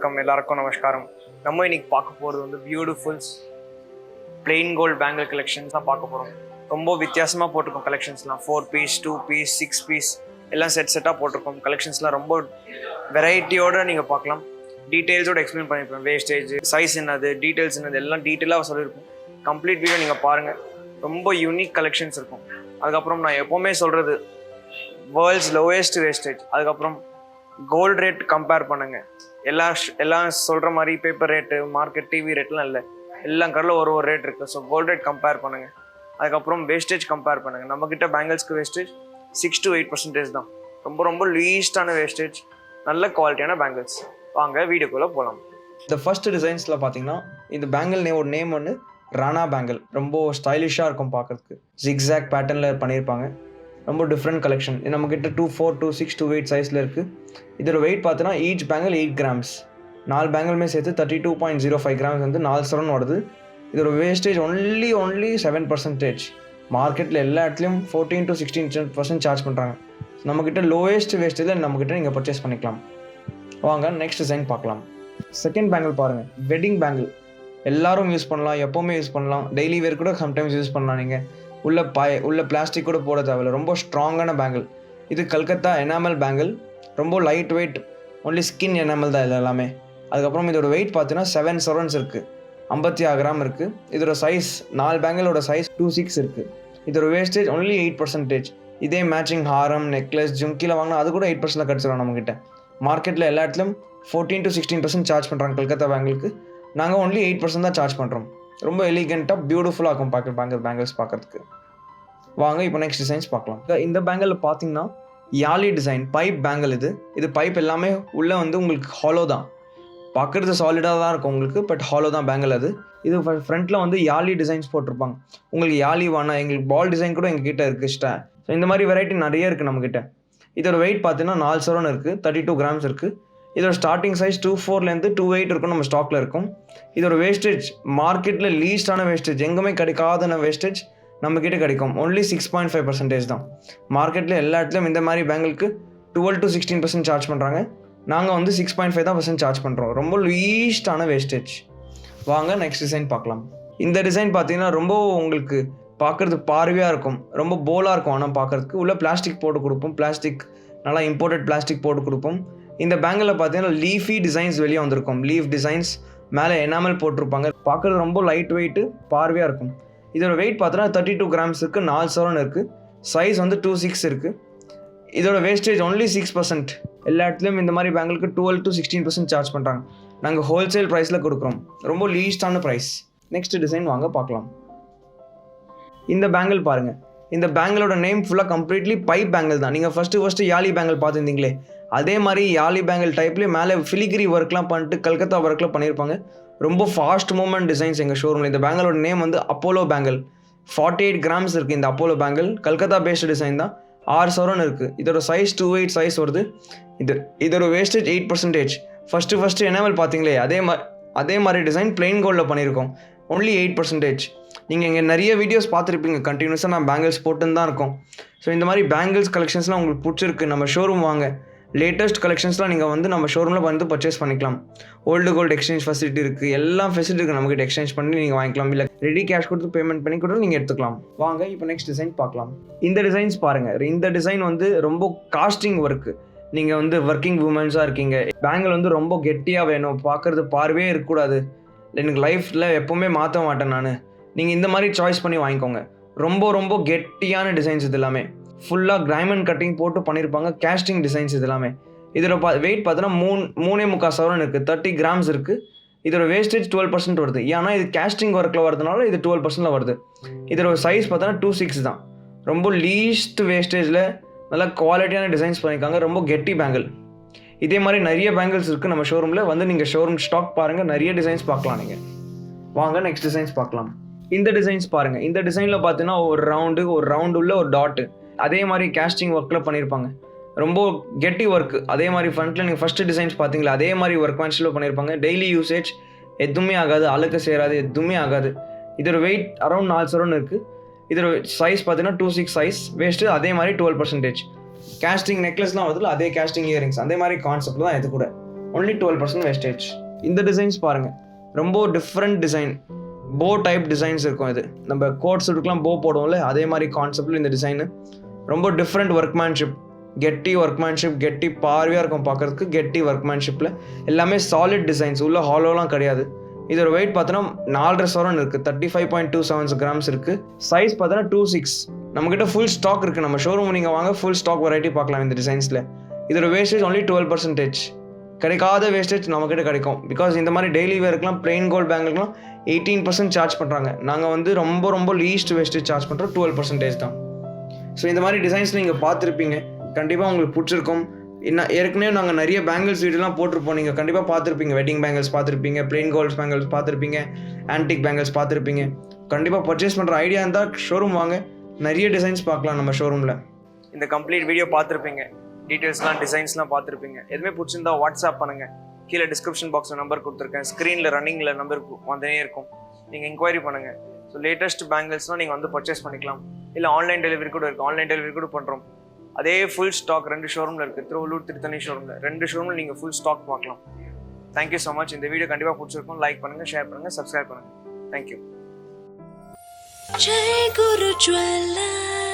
வணக்கம் எல்லாருக்கும் நமஸ்காரம். நம்ம இன்னைக்கு பார்க்க போகிறது வந்து பியூட்டிஃபுல்ஸ் பிளெயின் கோல்டு பேங்கிள் கலெக்ஷன்ஸ் தான் பார்க்க போகிறோம். ரொம்ப வித்தியாசமாக போட்டிருக்கோம் கலெக்ஷன்ஸ்லாம். 4 பீஸ் 2 பீஸ் 6 பீஸ் எல்லாம் செட்டாக போட்டிருக்கோம். கலெக்ஷன்ஸ்லாம் ரொம்ப வெரைட்டியோடு நீங்கள் பார்க்கலாம். டீட்டெயில்ஸோடு எக்ஸ்பிளைன் பண்ணியிருப்பேன். வேஸ்டேஜ், சைஸ் என்னது, டீட்டெயில்ஸ் என்னது எல்லாம் டீட்டெயிலாக சொல்லியிருப்போம். கம்ப்ளீட் வீடியோ நீங்கள் பாருங்கள். ரொம்ப யூனிக் கலெக்ஷன்ஸ் இருக்கும். அதுக்கப்புறம் நான் எப்போவுமே சொல்கிறது வேர்ல்ட்ஸ் லோவஸ்ட் வேஸ்டேஜ். அதுக்கப்புறம் கோல்டு ரேட் கம்பேர் பண்ணுங்கள். எல்லாம் சொல்கிற மாதிரி பேப்பர் ரேட்டு, மார்க்கெட், டிவி ரேட்லாம் இல்லை. எல்லா கடையில் ஒரு ரேட் இருக்குது. ஸோ கோல்டு ரேட் கம்பேர் பண்ணுங்கள். அதுக்கப்புறம் வேஸ்டேஜ் கம்பேர் பண்ணுங்கள். நம்மக்கிட்ட பேங்கிள்ஸ்க்கு வேஸ்டேஜ் 6 to 8% தான். ரொம்ப லீஸ்டான வேஸ்டேஜ், நல்ல குவாலிட்டியான பேங்கிள்ஸ். வாங்க வீடியோக்குள்ளே போகலாம். இந்த ஃபர்ஸ்ட் டிசைன்ஸில் பார்த்தீங்கன்னா இந்த பேங்கிள் நேம் ஒன்று ராணா பேங்கிள். ரொம்ப ஸ்டைலிஷாக இருக்கும் பார்க்குறதுக்கு. ஜிக்ஸாக் பேட்டர்னில் பண்ணியிருப்பாங்க. ரொம்ப டிஃப்ரெண்ட் கலெக்ஷன். நம்மக்கிட்ட 2-4, 2-6, 2-8 சைஸில் இருக்குது. இதோட வெயிட் பார்த்தோன்னா ஈச் பேங்கிள் 8 grams. 4 பேங்கிளுமே சேர்த்து 32.05 grams வந்து 4 சரௌண்ட் வருது. இதோட வேஸ்டேஜ் ஒன்லி 7%. மார்க்கெட்டில் எல்லா இடத்துலையும் 14 to 16% சார்ஜ் பண்ணுறாங்க. நம்மக்கிட்ட லோவஸ்ட் வேஸ்டேஜில் நம்மக்கிட்ட நீங்கள் பர்ச்சேஸ் பண்ணிக்கலாம். வாங்க நெக்ஸ்ட் டிசைன் பார்க்கலாம். செகண்ட் பேங்கிள் பாருங்கள். வெட்டிங் பேங்கிள் எல்லாரும் யூஸ் பண்ணலாம், எப்போவுமே யூஸ் பண்ணலாம். டெய்லி வேர் கூட சம்டைம்ஸ் யூஸ் பண்ணலாம். நீங்கள் உள்ள பிளாஸ்டிக் கூட போட தேவையில்லை. ரொம்ப ஸ்ட்ராங்கான பேங்கிள். இது கல்கத்தா எனாமல் பேங்கிள். ரொம்ப light weight, only skin enamel தான் இது எல்லாமே. அதுக்கப்புறம் இதோட வெயிட் பார்த்தீங்கன்னா 7 சரௌண்ட்ஸ் இருக்குது. 56 grams இருக்குது. இதோட சைஸ் 4 பேங்கிளோட சைஸ் 2-6 இருக்குது. இதோட வேஸ்டேஜ் ஒன்லி 8%. இதே மேட்சிங் ஹாரம், நெக்லஸ், ஜும்கியில் வாங்கினா அது கூட 8% கிடச்சிடும் நம்மக்கிட்ட. மார்க்கெட்டில் எல்லா இடத்துலையும் 14 to 16% சார்ஜ் பண்ணுறாங்க கல்கத்தா பேங்கிளுக்கு. நாங்கள் ஒன்லி 8% தான் சார்ஜ் பண்ணுறோம். ரொம்ப எலிகெண்ட்டாக பியூட்டிஃபுல்லாக இருக்கும் பேங்கிள்ஸ் பார்க்குறதுக்கு. வாங்க இப்போ நெக்ஸ்ட் டிசைன்ஸ் பார்க்கலாம். இந்த பேங்கிளில் பார்த்தீங்கன்னா யாலி டிசைன் பைப் பேங்கிள். இது பைப் எல்லாமே உள்ளே வந்து உங்களுக்கு ஹாலோ தான். பார்க்குறது சாலிடாக தான் இருக்கும் உங்களுக்கு, பட் ஹாலோ தான் பேங்கிள். இது ஃப்ரண்ட்டில் வந்து யாலி டிசைன்ஸ் போட்டிருப்பாங்க. உங்களுக்கு யாலி வேணா, எங்களுக்கு பால் டிசைன் கூட எங்ககிட்ட இருக்குது. ஸோ இந்த மாதிரி வெரைட்டி நிறைய இருக்குது நம்மக்கிட்ட. இதோட வெயிட் பார்த்தீங்கன்னா 4 சரௌண்ட் இருக்குது. 32 grams இருக்குது. இதோட ஸ்டார்டிங் சைஸ் 2.4 to 2.8 இருக்கும். நம்ம ஸ்டாக்கில் இருக்கும். இதோட வேஸ்டேஜ் மார்க்கெட்டில் லீஸ்டான வேஸ்டேஜ், எங்குமே கிடைக்காத வேஸ்டேஜ் நம்மக்கிட்ட கிடைக்கும். ஒன்லி 6.5% தான். மார்க்கெட்டில் எல்லா இடத்துலையும் இந்த மாதிரி பேங்கிளுக்கு 12 to 16% சார்ஜ் பண்ணுறாங்க. நாங்கள் வந்து 6.5% சார்ஜ் பண்ணுறோம். ரொம்ப லீஸ்டான வேஸ்டேஜ். வாங்க நெக்ஸ்ட் டிசைன் பார்க்கலாம். இந்த டிசைன் பார்த்தீங்கன்னா ரொம்ப உங்களுக்கு பார்க்குறது பார்வையாக இருக்கும். ரொம்ப போலாக இருக்கும். ஆனால் பார்க்குறதுக்கு உள்ள பிளாஸ்டிக் போட்டு கொடுப்போம். நல்லா இம்போர்ட்டட் பிளாஸ்டிக் போட்டு கொடுப்போம். இந்த பேங்கிளில் பார்த்தீங்கன்னா லீஃபி டிசைன்ஸ் வெளியே வந்திருக்கும். லீஃப் டிசைன்ஸ் மேலே எனாமல் போட்டிருப்பாங்க. பார்க்குறது ரொம்ப லைட் வெயிட்டு, பார்வையாக இருக்கும். இதோட வெயிட் பார்த்தோன்னா 32 grams இருக்குது. 4 சரௌண்ட் இருக்குது. சைஸ் வந்து 2-6 இருக்குது. இதோட வேஸ்டேஜ் ஒன்லி 6%. எல்லா இடத்துலையும் இந்த மாதிரி பேங்கிளுக்கு 12 to 16% சார்ஜ் பண்ணுறாங்க. நாங்கள் ஹோல்சேல் ப்ரைஸில் கொடுக்குறோம். ரொம்ப லீஸ்டான ப்ரைஸ். நெக்ஸ்ட் டிசைன் வாங்க பார்க்கலாம். இந்த பேங்கிள் பாருங்கள். இந்த பேங்கிளோட நேம் ஃபுல்லாக கம்ப்ளீட்லி பைப் பேங்கிள் தான். நீங்கள் ஃபஸ்ட்டு யாலி பேங்கிள் பார்த்துருந்தீங்களே, அதே மாதிரி யாலி பேங்கிள் டைப்லேயே மேலே ஃபிலிகிரி ஒர்க்லாம் பண்ணிட்டு கல்கத்தா ஒர்க்லாம் பண்ணியிருப்பாங்க. ரொம்ப ஃபாஸ்ட் மூவ்மெண்ட் டிசைன்ஸ் எங்கள் ஷோரூமில். இந்த பேங்கிளோட நேம் வந்து அப்போலோ பேங்கிள். 48 grams இருக்குது இந்த Apollo bangle. Calcutta based design தான். 6 சரௌண்ட் இருக்குது. இதோட சைஸ் 2.8 சைஸ் வருது. இதோட வேஸ்டேஜ் 8%. ஃபஸ்ட்டு எனாமல் பார்த்தீங்களே அதே மாதிரி டிசைன் பிளெயின் கோல்டில் பண்ணியிருக்கோம். ஒன்லி 8%. நீங்கள் இங்கே நிறைய வீடியோஸ் பார்த்துருப்பீங்க. கண்டினியூஸாக நான் பேங்கிள்ஸ் போட்டுன்னு தான் இருக்கோம். ஸோ இந்த மாதிரி பேங்கிள்ஸ் கலெக்ஷன்ஸ்லாம் உங்களுக்கு பிடிச்சிருக்கு, நம்ம ஷோரூம் வாங்க. லேட்டஸ்ட் கலெக்ஷன்ஸ்லாம் நீங்கள் வந்து நம்ம ஷோரூமில் வந்து பர்ச்சேஸ் பண்ணிக்கலாம். ஓல்டு கோல்டு எக்ஸ்சேஞ்ச் ஃபெசிலிட்டி இருக்குது. எல்லாம் ஃபெசிலிட்டி இருக்குது. நம்மகிட்ட எக்ஸ்சேஞ்ச் பண்ணி நீங்கள் வாங்கிக்கலாம். இல்லை ரெடி கேஷ் கொடுத்து பேமெண்ட் பண்ணி கூட நீங்கள் எடுத்துக்கலாம். வாங்க இப்போ நெக்ஸ்ட் டிசைன் பார்க்கலாம். இந்த டிசைன்ஸ் பாருங்கள். இந்த டிசைன் வந்து ரொம்ப காஸ்டிங் ஒர்க்கு. நீங்கள் வந்து ஒர்க்கிங் உமன்ஸாக இருக்கீங்க, பேங்கிள் வந்து ரொம்ப கெட்டியாக வேணும், பார்க்குறது பார்வையே இருக்கக்கூடாது, எனக்கு லைஃப்பில் எப்போவுமே மாற்ற மாட்டேன் நான், நீங்கள் இந்த மாதிரி சாய்ஸ் பண்ணி வாங்கிக்கோங்க. ரொம்ப கெட்டியான டிசைன்ஸ் இது எல்லாமே. ஃபுல்லாக டைமண்ட் கட்டிங் போட்டு பண்ணியிருப்பாங்க. கேஸ்டிங் டிசைன்ஸ் இது எல்லாமே. இதோட வெயிட் பார்த்தீங்கன்னா 3.25 சவரன் இருக்குது. 30 grams இருக்குது. இதோட வேஸ்டேஜ் 12% வருது. ஏன்னா இது கேஸ்டிங் ஒர்க்கில் வரதுனால இது 12% வருது. இதோட சைஸ் பார்த்தோன்னா 2-6 தான். ரொம்ப லீஸ்ட் வேஸ்டேஜில் நல்ல குவாலிட்டியான டிசைன்ஸ் பண்ணியிருக்காங்க. ரொம்ப கெட்டி பேங்கிள். இதே மாதிரி நிறைய பேங்கிள்ஸ் இருக்குது நம்ம ஷோரூமில். வந்து நீங்கள் ஷோரூம் ஸ்டாக் பாருங்கள், நிறைய டிசைன்ஸ் பார்க்கலாம் நீங்கள். வாங்க நெக்ஸ்ட் டிசைன்ஸ் பார்க்கலாம். இந்த டிசைன்ஸ் பாருங்கள். இந்த டிசைனில் பார்த்தீங்கன்னா ஒரு ரவுண்டு உள்ள ஒரு டாட்டு. அதே மாதிரி கேஸ்டிங் ஒர்க்கில் பண்ணியிருப்பாங்க. ரொம்ப கெட்டி ஒர்க்கு. அதே மாதிரி ஃப்ரண்ட்டில் நீங்கள் ஃபஸ்ட்டு டிசைன்ஸ் பார்த்தீங்களா அதே மாதிரி ஒர்க் மேன்ஷிப்பில் பண்ணியிருப்பாங்க. டெய்லி யூசேஜ் எதுவுமே ஆகாது, அழுக்க சேராது, எதுவுமே ஆகாது. இதோட வெயிட் அரௌண்ட் 4 சரௌண்ட் இருக்குது. இதோட சைஸ் பார்த்தீங்கன்னா 2-6 சைஸ். வேஸ்ட்டு அதே மாதிரி 12%. கேஸ்டிங் நெக்லஸ்லாம் வருதுல, அதே கேஸ்டிங் இயரிங்ஸ் அதே மாதிரி கான்செப்ட் தான் இது கூட. only 12% wastage. இந்த டிசைன்ஸ் பாருங்கள், ரொம்ப டிஃப்ரெண்ட் டிசைன், போ டைப் டிசைன்ஸ் இருக்கும். இது நம்ம கோட் சூட்டுக்கெலாம் போ போடுவோம்ல, அதே மாதிரி கான்செப்டில் இந்த டிசைனு ரொம்ப டிஃப்ரெண்ட் ஒர்க்மேன்ஷிப், கெட்டி ஒர்க்மேன்ஷிப், கெட்டி பார்வையாக இருக்கும் பார்க்குறதுக்கு. கெட்டி ஒர்க்மேன்ஷிப்பில் எல்லாமே சாலிட் டிசைன்ஸ், உள்ள ஹாலோலாம் கிடையாது. இதோட வெயிட் பார்த்தோன்னா 4.5 சவரன் இருக்குது, 35.27 கிராம்ஸ் இருக்குது. சைஸ் பார்த்தோன்னா 2.6. நம்மக்கிட்ட ஃபுல் ஸ்டாக் இருக்குது. நம்ம ஷோரூம் நீங்கள் வாங்க, ஃபுல் ஸ்டாக் வெரைட்டி பார்க்கலாம் இந்த டிசைன்ஸில். இதோட வேஸ்டேஜ் only 12%. கிடைக்காத வேஸ்டேஜ் நம்மக்கிட்ட கிடைக்கும். பிகாஸ் இந்த மாதிரி டெய்லி வேருக்குலாம் பிளெயின் கோல்டு பேங்கிள்லாம் 18% சார்ஜ் பண்ணுறாங்க. நாங்கள் வந்து ரொம்ப ரொம்ப லீஸ்ட் வேஸ்டேஜ் சார்ஜ் பண்ணுறோம், 12% தான். ஸோ இந்த மாதிரி டிசைன்ஸ் நீங்கள் பார்த்துருப்பீங்க, கண்டிப்பாக உங்களுக்கு பிடிச்சிருக்கும். இன்னும் ஏற்கனவே நாங்கள் நிறைய பேங்கிள்ஸ் வீடியோலாம் போட்டிருப்போம், நீங்கள் கண்டிப்பாக பார்த்துருப்பீங்க. வெட்டிங் பேங்கிள்ஸ் பார்த்துருப்பீங்க, பிளெயின் கோல்ட்ஸ் பேங்கிள்ஸ் பார்த்துருப்பீங்க, ஆன்டிக் பேங்கிள்ஸ் பார்த்துருப்பீங்க. கண்டிப்பாக பர்ச்சேஸ் பண்ணுற ஐடியா இருந்தால் ஷோரூம் வாங்க, நிறைய டிசைன்ஸ் பார்க்கலாம் நம்ம ஷோரூமில். இந்த கம்ப்ளீட் வீடியோ பார்த்துருப்பீங்க, டீட்டெயில்ஸ்லாம் டிசைன்ஸ்லாம் பார்த்துருப்பீங்க. எதுவுமே பிடிச்சிருந்தா வாட்ஸ்அப் பண்ணுங்கள். கீழே டிஸ்கிரிப்ஷன் பாக்ஸில் நம்பர் கொடுத்துருக்கேன், ஸ்க்ரீனில் ரன்னிங்கில் நம்பர் வந்துனே இருக்கும். நீங்கள் என்கொயரி பண்ணுங்கள். ஸோ லேட்டஸ்ட் பேங்கிள்ஸ்லாம் நீங்கள் வந்து பர்ச்சேஸ் பண்ணிக்கலாம். இல்லை ஆன்லைன் டெலிவரி கூட இருக்குது, ஆன்லைன் டெலிவரி கூட பண்ணுறோம். அதே ஃபுல் ஸ்டாக் 2 ஷோரூமில் இருக்குது, திருவள்ளூர், திருத்தணி ஷோரூமில். 2 ஷோரூமில் நீங்கள் ஃபுல் ஸ்டாக் பார்க்கலாம். Thank you so much. இந்த வீடியோ கண்டிப்பாக பிடிச்சிருக்கும். லைக் பண்ணுங்கள், ஷேர் பண்ணுங்கள், சப்ஸ்கிரைப் பண்ணுங்கள். தேங்க்யூ. Jai Guru Jewellers.